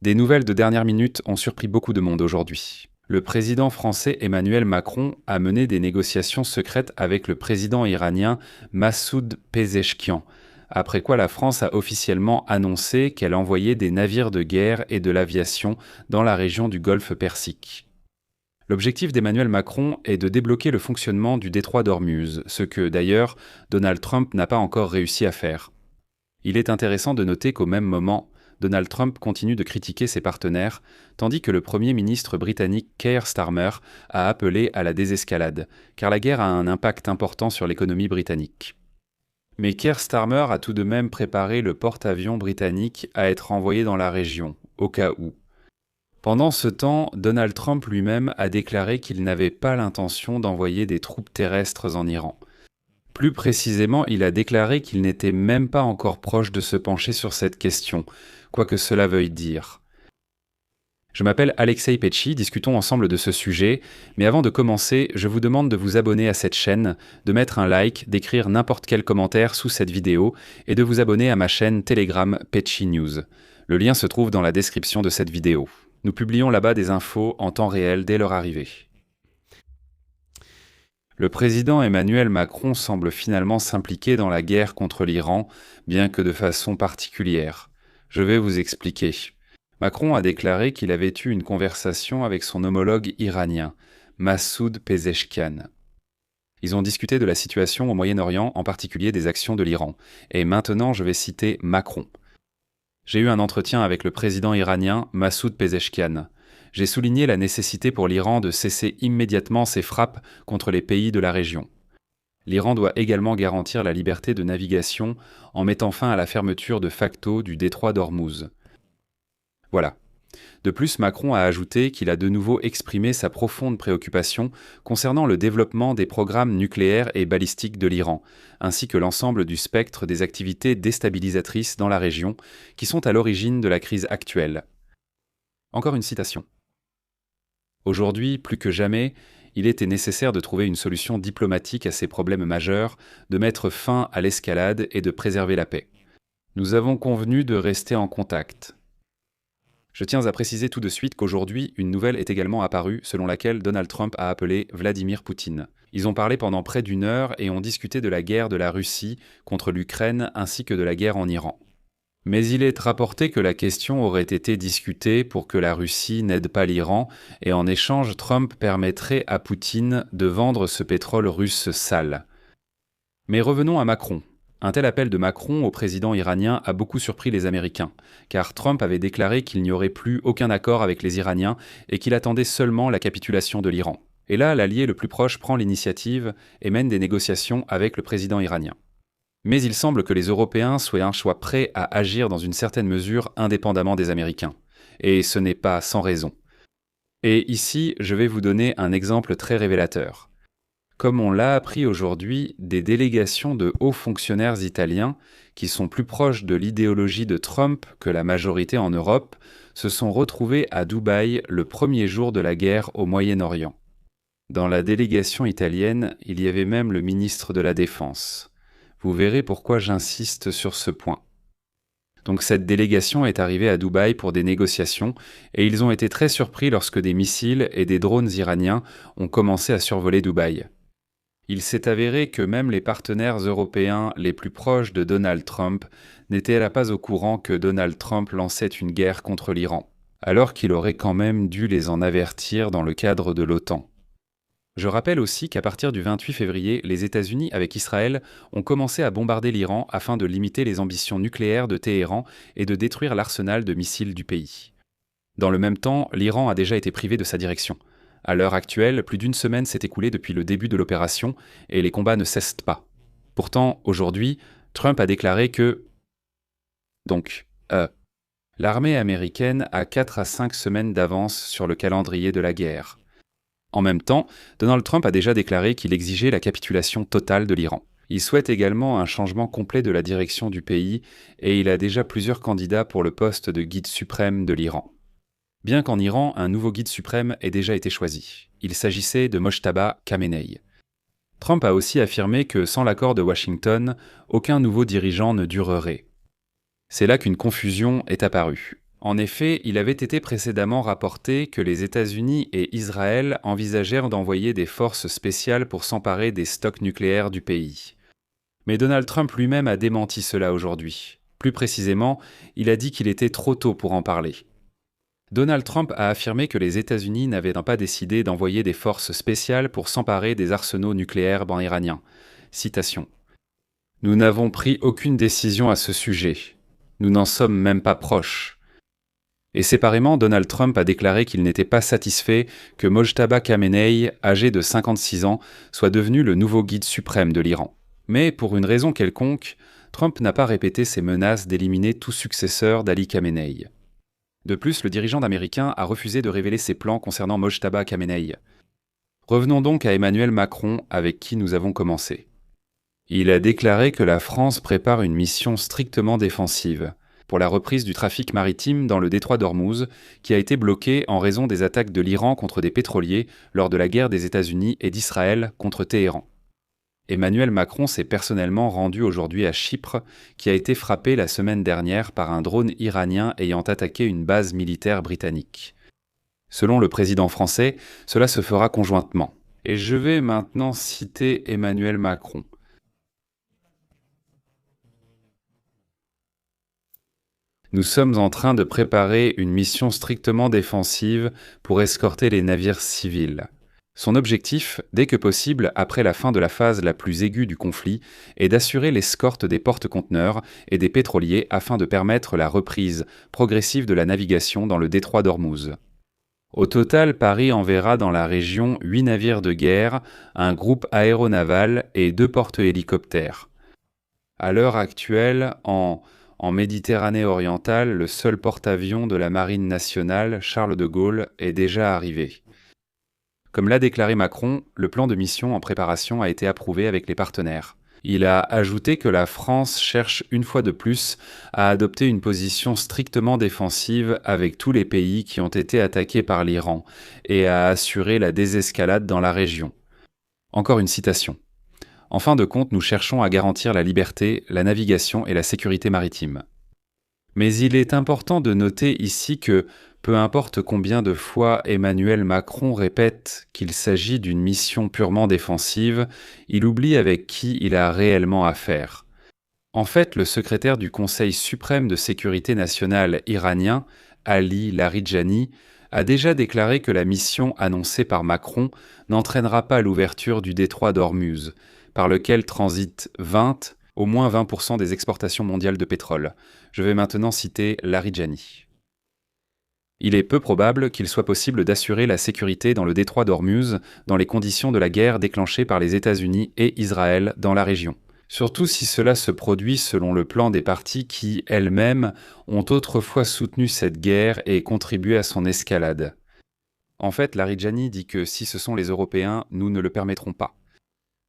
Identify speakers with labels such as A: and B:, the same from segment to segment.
A: Des nouvelles de dernière minute ont surpris beaucoup de monde aujourd'hui. Le président français Emmanuel Macron a mené des négociations secrètes avec le président iranien Massoud Pezeshkian, après quoi la France a officiellement annoncé qu'elle envoyait des navires de guerre et de l'aviation dans la région du Golfe Persique. L'objectif d'Emmanuel Macron est de débloquer le fonctionnement du détroit d'Ormuz, ce que d'ailleurs Donald Trump n'a pas encore réussi à faire. Il est intéressant de noter qu'au même moment, Donald Trump continue de critiquer ses partenaires, tandis que le Premier ministre britannique Keir Starmer a appelé à la désescalade, car la guerre a un impact important sur l'économie britannique. Mais Keir Starmer a tout de même préparé le porte-avions britannique à être envoyé dans la région, au cas où. Pendant ce temps, Donald Trump lui-même a déclaré qu'il n'avait pas l'intention d'envoyer des troupes terrestres en Iran. Plus précisément, il a déclaré qu'il n'était même pas encore proche de se pencher sur cette question, quoi que cela veuille dire. Je m'appelle Alexei Petchy, discutons ensemble de ce sujet, mais avant de commencer, je vous demande de vous abonner à cette chaîne, de mettre un like, d'écrire n'importe quel commentaire sous cette vidéo et de vous abonner à ma chaîne Telegram Petchy News. Le lien se trouve dans la description de cette vidéo. Nous publions là-bas des infos en temps réel dès leur arrivée. Le président Emmanuel Macron semble finalement s'impliquer dans la guerre contre l'Iran, bien que de façon particulière. Je vais vous expliquer. Macron a déclaré qu'il avait eu une conversation avec son homologue iranien, Massoud Pezeshkian. Ils ont discuté de la situation au Moyen-Orient, en particulier des actions de l'Iran. Et maintenant, je vais citer Macron. J'ai eu un entretien avec le président iranien Massoud Pezeshkian. J'ai souligné la nécessité pour l'Iran de cesser immédiatement ses frappes contre les pays de la région. L'Iran doit également garantir la liberté de navigation en mettant fin à la fermeture de facto du détroit d'Ormuz. Voilà. De plus, Macron a ajouté qu'il a de nouveau exprimé sa profonde préoccupation concernant le développement des programmes nucléaires et balistiques de l'Iran, ainsi que l'ensemble du spectre des activités déstabilisatrices dans la région, qui sont à l'origine de la crise actuelle. Encore une citation. Aujourd'hui, plus que jamais, il était nécessaire de trouver une solution diplomatique à ces problèmes majeurs, de mettre fin à l'escalade et de préserver la paix. Nous avons convenu de rester en contact. Je tiens à préciser tout de suite qu'aujourd'hui, une nouvelle est également apparue selon laquelle Donald Trump a appelé Vladimir Poutine. Ils ont parlé pendant près d'1 heure et ont discuté de la guerre de la Russie contre l'Ukraine ainsi que de la guerre en Iran. Mais il est rapporté que la question aurait été discutée pour que la Russie n'aide pas l'Iran et en échange, Trump permettrait à Poutine de vendre ce pétrole russe sale. Mais revenons à Macron. Un tel appel de Macron au président iranien a beaucoup surpris les Américains, car Trump avait déclaré qu'il n'y aurait plus aucun accord avec les Iraniens et qu'il attendait seulement la capitulation de l'Iran. Et là, l'allié le plus proche prend l'initiative et mène des négociations avec le président iranien. Mais il semble que les Européens soient un choix prêt à agir dans une certaine mesure indépendamment des Américains. Et ce n'est pas sans raison. Et ici, je vais vous donner un exemple très révélateur. Comme on l'a appris aujourd'hui, des délégations de hauts fonctionnaires italiens, qui sont plus proches de l'idéologie de Trump que la majorité en Europe, se sont retrouvés à Dubaï le premier jour de la guerre au Moyen-Orient. Dans la délégation italienne, il y avait même le ministre de la Défense. Vous verrez pourquoi j'insiste sur ce point. Donc cette délégation est arrivée à Dubaï pour des négociations et ils ont été très surpris lorsque des missiles et des drones iraniens ont commencé à survoler Dubaï. Il s'est avéré que même les partenaires européens les plus proches de Donald Trump n'étaient là pas au courant que Donald Trump lançait une guerre contre l'Iran, alors qu'il aurait quand même dû les en avertir dans le cadre de l'OTAN. Je rappelle aussi qu'à partir du 28 février, les États-Unis avec Israël ont commencé à bombarder l'Iran afin de limiter les ambitions nucléaires de Téhéran et de détruire l'arsenal de missiles du pays. Dans le même temps, l'Iran a déjà été privé de sa direction. À l'heure actuelle, plus d'1 semaine s'est écoulée depuis le début de l'opération et les combats ne cessent pas. Pourtant, aujourd'hui, Trump a déclaré que l'armée américaine a 4 à 5 semaines d'avance sur le calendrier de la guerre. En même temps, Donald Trump a déjà déclaré qu'il exigeait la capitulation totale de l'Iran. Il souhaite également un changement complet de la direction du pays et il a déjà plusieurs candidats pour le poste de guide suprême de l'Iran. Bien qu'en Iran, un nouveau guide suprême ait déjà été choisi. Il s'agissait de Mojtaba Khamenei. Trump a aussi affirmé que sans l'accord de Washington, aucun nouveau dirigeant ne durerait. C'est là qu'une confusion est apparue. En effet, il avait été précédemment rapporté que les États-Unis et Israël envisagèrent d'envoyer des forces spéciales pour s'emparer des stocks nucléaires du pays. Mais Donald Trump lui-même a démenti cela aujourd'hui. Plus précisément, il a dit qu'il était trop tôt pour en parler. Donald Trump a affirmé que les États-Unis n'avaient pas décidé d'envoyer des forces spéciales pour s'emparer des arsenaux nucléaires iraniens. Citation. « Nous n'avons pris aucune décision à ce sujet. Nous n'en sommes même pas proches. » Et séparément, Donald Trump a déclaré qu'il n'était pas satisfait que Mojtaba Khamenei, âgé de 56 ans, soit devenu le nouveau guide suprême de l'Iran. Mais pour une raison quelconque, Trump n'a pas répété ses menaces d'éliminer tout successeur d'Ali Khamenei. De plus, le dirigeant américain a refusé de révéler ses plans concernant Mojtaba Khamenei. Revenons donc à Emmanuel Macron, avec qui nous avons commencé. Il a déclaré que la France prépare une mission strictement défensive pour la reprise du trafic maritime dans le détroit d'Ormuz, qui a été bloqué en raison des attaques de l'Iran contre des pétroliers lors de la guerre des États-Unis et d'Israël contre Téhéran. Emmanuel Macron s'est personnellement rendu aujourd'hui à Chypre, qui a été frappé la semaine dernière par un drone iranien ayant attaqué une base militaire britannique. Selon le président français, cela se fera conjointement. Et je vais maintenant citer Emmanuel Macron. Nous sommes en train de préparer une mission strictement défensive pour escorter les navires civils. Son objectif, dès que possible après la fin de la phase la plus aiguë du conflit, est d'assurer l'escorte des porte-conteneurs et des pétroliers afin de permettre la reprise progressive de la navigation dans le détroit d'Ormuz. Au total, Paris enverra dans la région 8 navires de guerre, un groupe aéronaval et 2 porte-hélicoptères. À l'heure actuelle, en Méditerranée orientale, le seul porte-avions de la Marine nationale, Charles de Gaulle, est déjà arrivé. Comme l'a déclaré Macron, le plan de mission en préparation a été approuvé avec les partenaires. Il a ajouté que la France cherche une fois de plus à adopter une position strictement défensive avec tous les pays qui ont été attaqués par l'Iran et à assurer la désescalade dans la région. Encore une citation. En fin de compte, nous cherchons à garantir la liberté, la navigation et la sécurité maritime. Mais il est important de noter ici que, peu importe combien de fois Emmanuel Macron répète qu'il s'agit d'une mission purement défensive, il oublie avec qui il a réellement affaire. En fait, le secrétaire du Conseil suprême de sécurité nationale iranien, Ali Larijani, a déjà déclaré que la mission annoncée par Macron n'entraînera pas l'ouverture du détroit d'Ormuz, par lequel transitent au moins 20% des exportations mondiales de pétrole. Je vais maintenant citer Larijani. Il est peu probable qu'il soit possible d'assurer la sécurité dans le détroit d'Ormuz dans les conditions de la guerre déclenchée par les États-Unis et Israël dans la région. Surtout si cela se produit selon le plan des parties qui, elles-mêmes, ont autrefois soutenu cette guerre et contribué à son escalade. En fait, Larijani dit que si ce sont les Européens, nous ne le permettrons pas.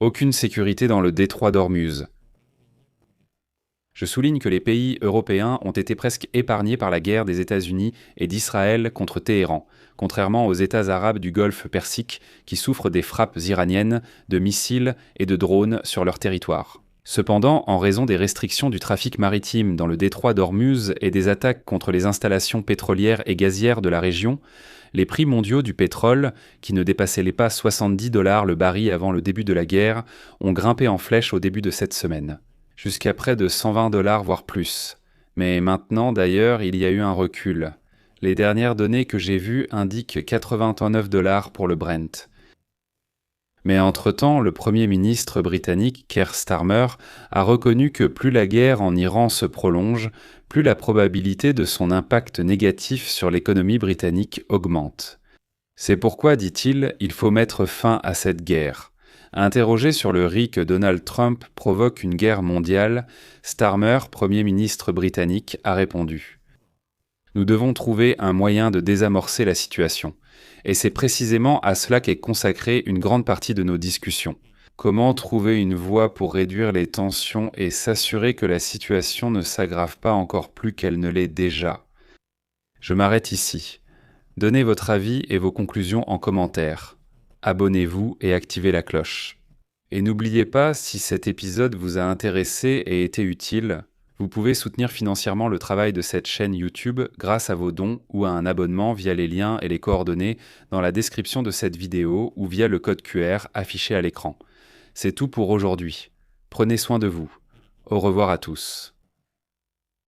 A: Aucune sécurité dans le détroit d'Ormuz. Je souligne que les pays européens ont été presque épargnés par la guerre des États-Unis et d'Israël contre Téhéran, contrairement aux États arabes du Golfe Persique qui souffrent des frappes iraniennes, de missiles et de drones sur leur territoire. Cependant, en raison des restrictions du trafic maritime dans le détroit d'Ormuz et des attaques contre les installations pétrolières et gazières de la région, les prix mondiaux du pétrole, qui ne dépassaient pas $70 le baril avant le début de la guerre, ont grimpé en flèche au début de cette semaine, jusqu'à près de $120 voire plus. Mais maintenant, d'ailleurs, il y a eu un recul. Les dernières données que j'ai vues indiquent $89 pour le Brent. Mais entre-temps, le Premier ministre britannique Keir Starmer a reconnu que plus la guerre en Iran se prolonge, plus la probabilité de son impact négatif sur l'économie britannique augmente. C'est pourquoi, dit-il, il faut mettre fin à cette guerre. Interrogé sur le risque que Donald Trump provoque une guerre mondiale, Starmer, Premier ministre britannique, a répondu « Nous devons trouver un moyen de désamorcer la situation. Et c'est précisément à cela qu'est consacrée une grande partie de nos discussions. Comment trouver une voie pour réduire les tensions et s'assurer que la situation ne s'aggrave pas encore plus qu'elle ne l'est déjà. Je m'arrête ici. Donnez votre avis et vos conclusions en commentaire. Abonnez-vous et activez la cloche. Et n'oubliez pas, si cet épisode vous a intéressé et été utile, Vous pouvez soutenir financièrement le travail de cette chaîne YouTube grâce à vos dons ou à un abonnement via les liens et les coordonnées dans la description de cette vidéo ou via le code QR affiché à l'écran. C'est tout pour aujourd'hui. Prenez soin de vous. Au revoir à tous.